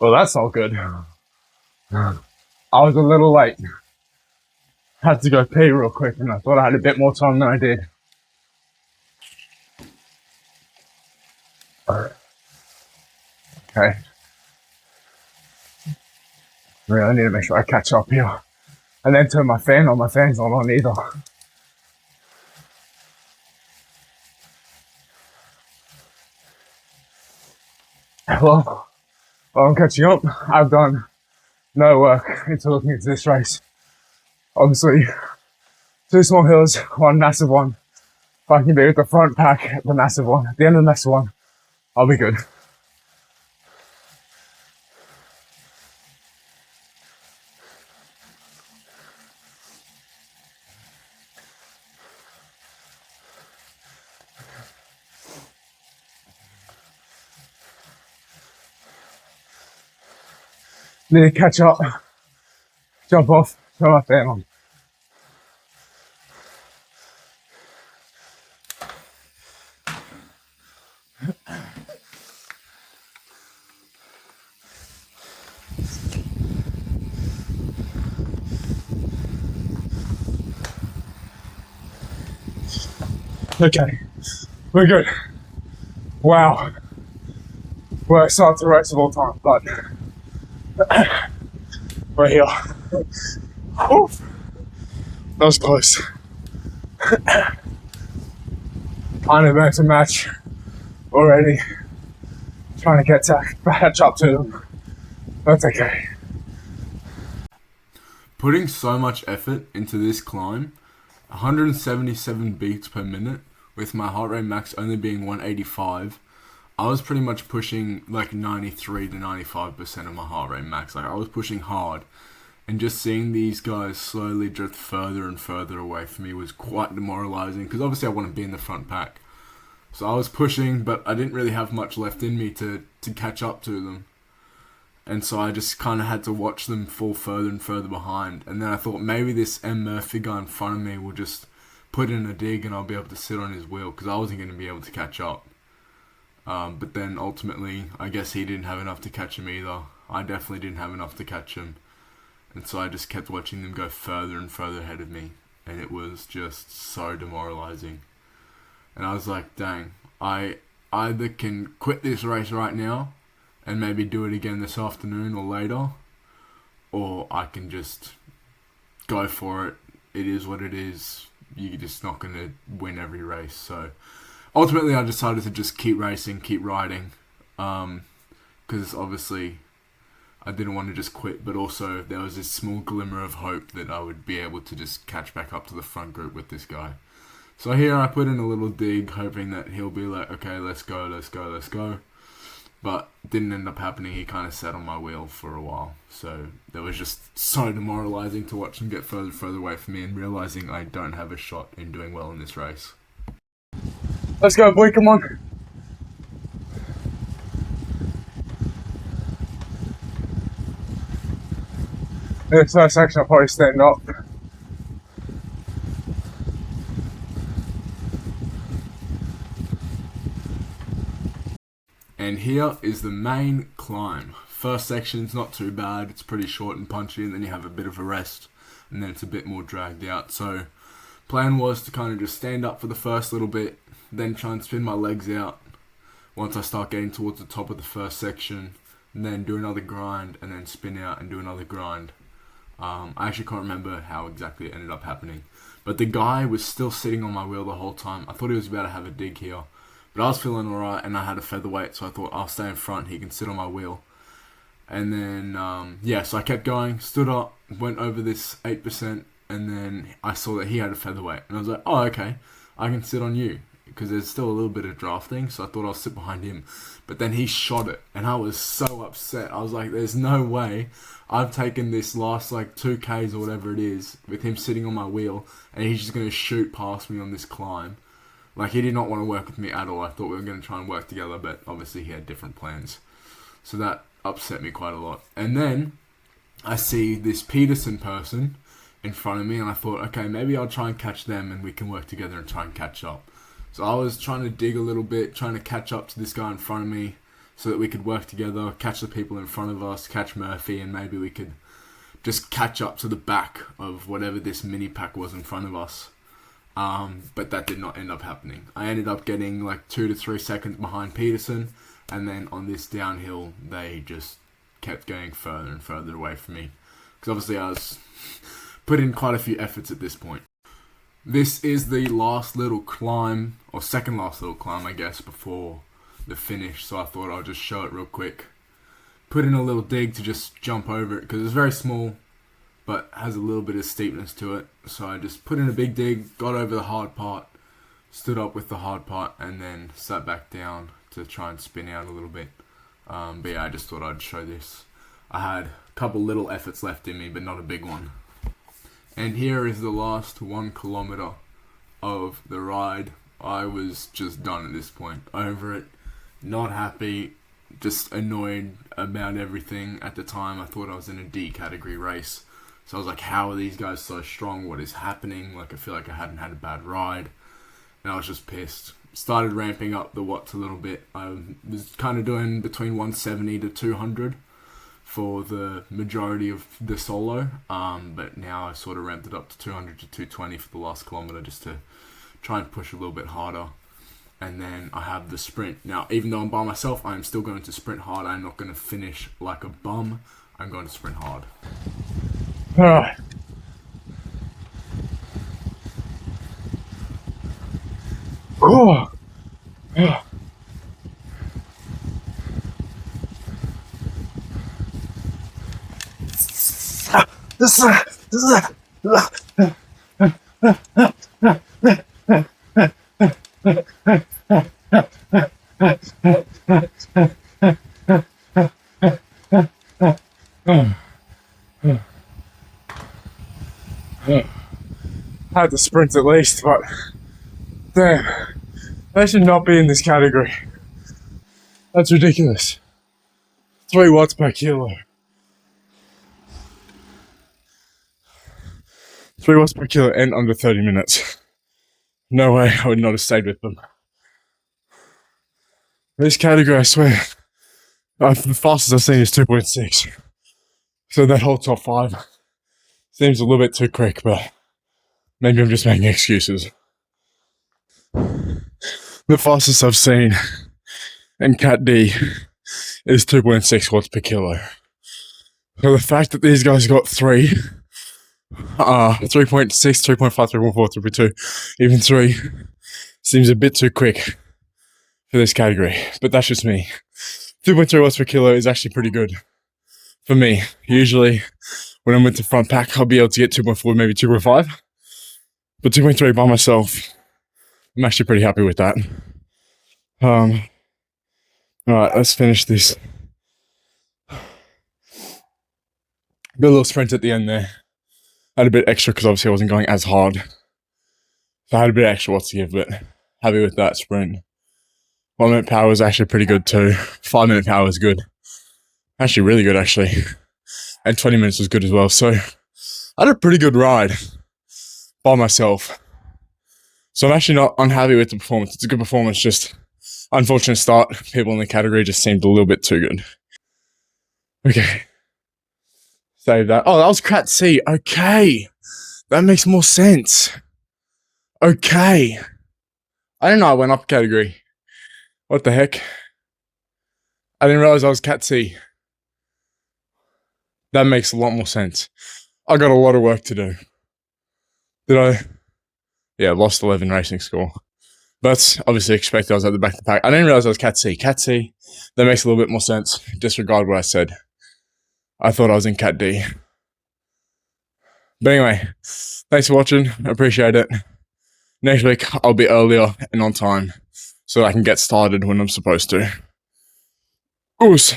Well, that's all good. I was a little late. Had to go pee real quick, and I thought I had a bit more time than I did. Okay. Really need to make sure I catch up here. And then turn my fan on. My fan's not on either. Well, while I'm catching up, I've done no work into looking into this race. Obviously, 2 small hills, 1 massive one. If I can be with the front pack at the massive one, at the end of the massive one, I'll be good. Need to catch up, jump off, turn my fan on. Okay, we're good. Wow. Worst start to race of all time, but we're here. Oof. That was close. Kind of burnt a match already. Trying to catch up to them. That's okay. Putting so much effort into this climb, 177 beats per minute, with my heart rate max only being 185, I was pretty much pushing like 93 to 95% of my heart rate max. Like I was pushing hard, and just seeing these guys slowly drift further and further away from me was quite demoralizing, because obviously I want to be in the front pack. So I was pushing, but I didn't really have much left in me to catch up to them. And so I just kind of had to watch them fall further and further behind. And then I thought maybe this M. Murphy guy in front of me will just put in a dig and I'll be able to sit on his wheel, because I wasn't going to be able to catch up. But then ultimately, I guess he didn't have enough to catch him either. I definitely didn't have enough to catch him. And so I just kept watching them go further and further ahead of me. And it was just so demoralizing. And I was like, dang, I either can quit this race right now and maybe do it again this afternoon or later, or I can just go for it. It is what it is. You're just not going to win every race. So ultimately I decided to just keep racing, keep riding, because obviously I didn't want to just quit, but also there was this small glimmer of hope that I would be able to just catch back up to the front group with this guy. So here I put in a little dig, hoping that he'll be like, okay, let's go. But didn't end up happening. He kind of sat on my wheel for a while. So that was just so demoralizing to watch him get further and further away from me, and realizing I don't have a shot in doing well in this race. Let's go, boy, come on. This first section I'll probably stand up. And here is the main climb. First section's not too bad, it's pretty short and punchy, and then you have a bit of a rest, and then it's a bit more dragged out. So plan was to kind of just stand up for the first little bit, then try and spin my legs out once I start getting towards the top of the first section, and then do another grind, and then spin out and do another grind. I actually can't remember how exactly it ended up happening, but the guy was still sitting on my wheel the whole time. I thought he was about to have a dig here, but I was feeling alright, and I had a featherweight, so I thought I'll stay in front, he can sit on my wheel. And then, so I kept going, stood up, went over this 8%, and then I saw that he had a featherweight, and I was like, oh, okay, I can sit on you, because there's still a little bit of drafting, so I thought I'll sit behind him. But then he shot it, and I was so upset. I was like, there's no way I've taken this last, 2Ks or whatever it is, with him sitting on my wheel, and he's just going to shoot past me on this climb. He did not want to work with me at all. I thought we were going to try and work together, but obviously he had different plans. So that upset me quite a lot. And then I see this Peterson person in front of me, and I thought, okay, maybe I'll try and catch them and we can work together and try and catch up. So I was trying to dig a little bit, trying to catch up to this guy in front of me so that we could work together, catch the people in front of us, catch Murphy, and maybe we could just catch up to the back of whatever this mini pack was in front of us. But that did not end up happening. I ended up getting like 2 to 3 seconds behind Peterson, and then on this downhill, they just kept going further and further away from me. Because obviously I was put in quite a few efforts at this point. This is the last little climb, or second last little climb, I guess, before the finish. So I thought I'll just show it real quick. Put in a little dig to just jump over it, because it's very small, but has a little bit of steepness to it. So I just put in a big dig, got over the hard part, stood up with the hard part, and then sat back down to try and spin out a little bit. But yeah, I just thought I'd show this. I had a couple little efforts left in me, but not a big one. And here is the last 1 kilometer of the ride. I was just done at this point. Over it. Not happy. Just annoyed about everything. At the time, I thought I was in a D category race. So I was like, how are these guys so strong? What is happening? Like, I feel like I hadn't had a bad ride. And I was just pissed. Started ramping up the watts a little bit. I was kind of doing between 170 to 200 for the majority of the solo. But now I sort of ramped it up to 200 to 220 for the last kilometer just to try and push a little bit harder. And then I have the sprint. Now, even though I'm by myself, I'm still going to sprint hard. I'm not going to finish like a bum. I'm going to sprint hard. All right. Oh. Yeah. I had to sprint at least, but damn, they should not be in this category. That's ridiculous. 3 watts per kilo. 3 watts per kilo and under 30 minutes. No way, I would not have stayed with them. This category, I swear, the fastest I've seen is 2.6. So that whole top 5 seems a little bit too quick, but maybe I'm just making excuses. The fastest I've seen in Cat D is 2.6 watts per kilo. So the fact that these guys got 3.6, 3.5, 3.4, 3.2, even 3 seems a bit too quick for this category, but that's just me. 2.3 watts per kilo is actually pretty good for me. Usually when I'm with the front pack, I'll be able to get 2.4, maybe 2.5, but 2.3 by myself, I'm actually pretty happy with that. All right, let's finish this. Got a little sprint at the end there. I had a bit extra because obviously I wasn't going as hard. So I had a bit extra watts to give, but happy with that sprint. 1 minute power was actually pretty good too. 5 minute power was good. Actually really good actually. And 20 minutes was good as well. So I had a pretty good ride by myself. So I'm actually not unhappy with the performance. It's a good performance, just unfortunate start. People in the category just seemed a little bit too good. Okay. Save that. Oh, that was Cat C. Okay. That makes more sense. Okay. I didn't know I went up category. What the heck? I didn't realize I was Cat C. That makes a lot more sense. I got a lot of work to do. Did I? Yeah, lost 11 racing score. But obviously expected I was at the back of the pack. I didn't realize I was Cat C. Cat C, that makes a little bit more sense. Disregard what I said. I thought I was in Cat D. But anyway, thanks for watching. I appreciate it. Next week, I'll be earlier and on time so I can get started when I'm supposed to. Oos.